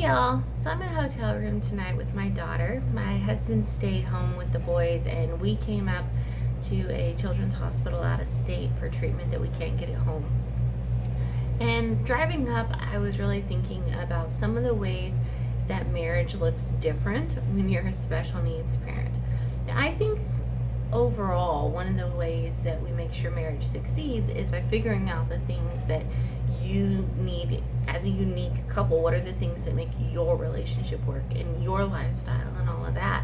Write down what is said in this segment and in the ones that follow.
y'all. So I'm in a hotel room tonight with my daughter. My husband stayed home with the boys, and we came up to a children's hospital out of state for treatment that we can't get at home. And driving up, I was really thinking about some of the ways that marriage looks different when you're a special needs parent. I think overall, one of the ways that we make sure marriage succeeds is by figuring out the things that you need as a unique couple. What are the things that make your relationship work and your lifestyle and all of that?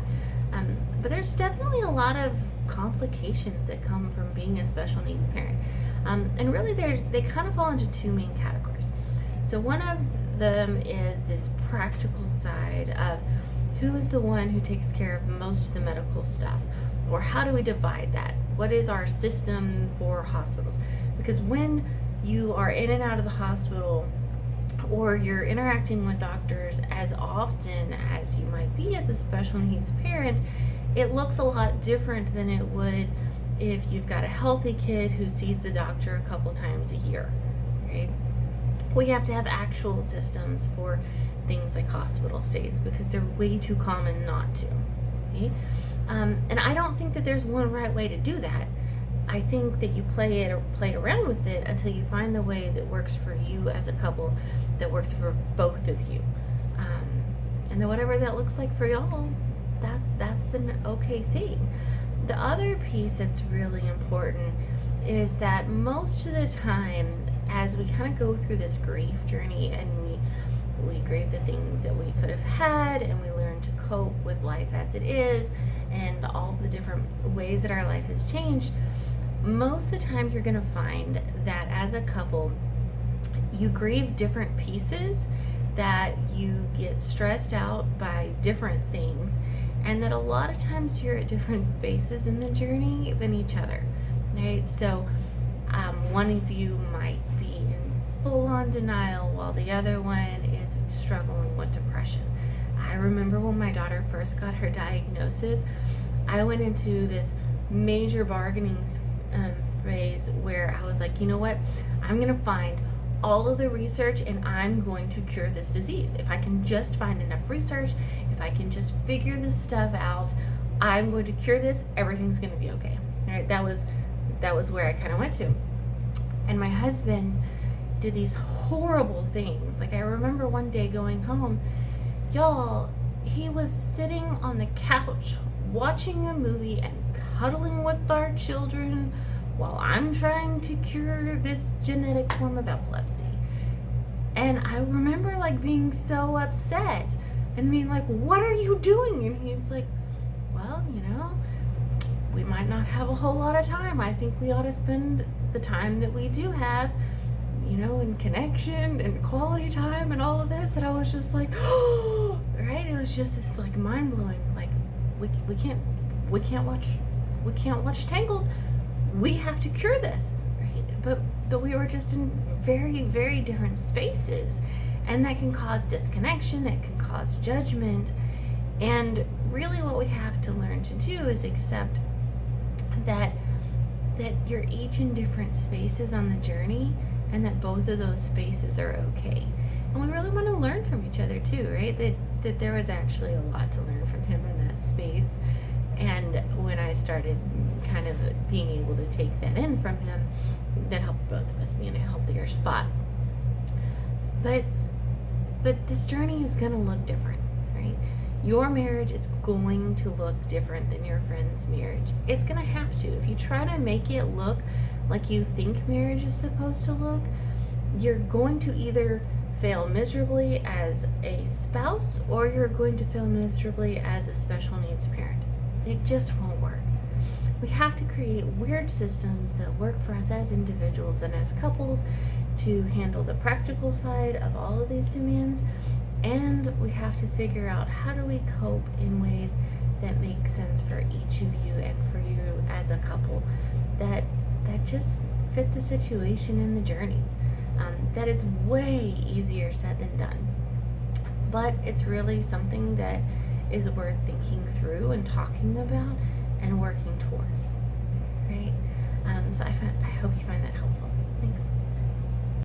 But there's definitely a lot of complications that come from being a special needs parent. And really they kind of fall into two main categories. So one of them is this practical side of who is the one who takes care of most of the medical stuff, or how do we divide that? What is our system for hospitals? Because when you are in and out of the hospital, or you're interacting with doctors as often as you might be as a special needs parent, it looks a lot different than it would if you've got a healthy kid who sees the doctor a couple times a year, right? We have to have actual systems for things like hospital stays because they're way too common not to. Okay? And I don't think that there's one right way to do that. I think that you play around with it until you find the way that works for you as a couple, that works for both of you. And then whatever that looks like for y'all, that's the okay thing. The other piece that's really important is that most of the time, as we kind of go through this grief journey and we grieve the things that we could have had, and we learn to cope with life as it is and all the different ways that our life has changed, most of the time you're going to find that as a couple you grieve different pieces, that you get stressed out by different things, and that a lot of times you're at different spaces in the journey than each other, right? So one of you might be in full-on denial while the other one is struggling with depression. I remember when my daughter first got her diagnosis, I went into this major bargaining phase where I was like, you know what, I'm going to find all of the research and I'm going to cure this disease. If I can just find enough research, if I can just figure this stuff out, I'm going to cure this, everything's going to be okay. All right, that was where I kind of went to. And my husband did these horrible things. Like, I remember one day going home, y'all, he was sitting on the couch watching a movie and cuddling with our children while I'm trying to cure this genetic form of epilepsy. And I remember like being so upset and being like, what are you doing? And he's like, well, we might not have a whole lot of time. I think we ought to spend the time that we do have, in connection and quality time and all of this. And I was just like, oh, right? It was just this like mind blowing, like we can't watch Tangled. We have to cure this, right? But we were just in very, very different spaces, and that can cause disconnection. It can cause judgment, and really, what we have to learn to do is accept that you're each in different spaces on the journey, and that both of those spaces are okay. And we really want to learn from each other too, right? That there was actually a lot to learn from him in that space. And when I started kind of being able to take that in from him, that helped both of us be in a healthier spot. But this journey is going to look different, right? Your marriage is going to look different than your friend's marriage. It's going to have to. If you try to make it look like you think marriage is supposed to look, you're going to either fail miserably as a spouse, or you're going to fail miserably as a special needs parent. It just won't work. We have to create weird systems that work for us as individuals and as couples to handle the practical side of all of these demands, and we have to figure out how do we cope in ways that make sense for each of you and for you as a couple, that just fit the situation and the journey. That is way easier said than done, but it's really something that is worth thinking through and talking about and working towards, right? So I hope you find that helpful. Thanks.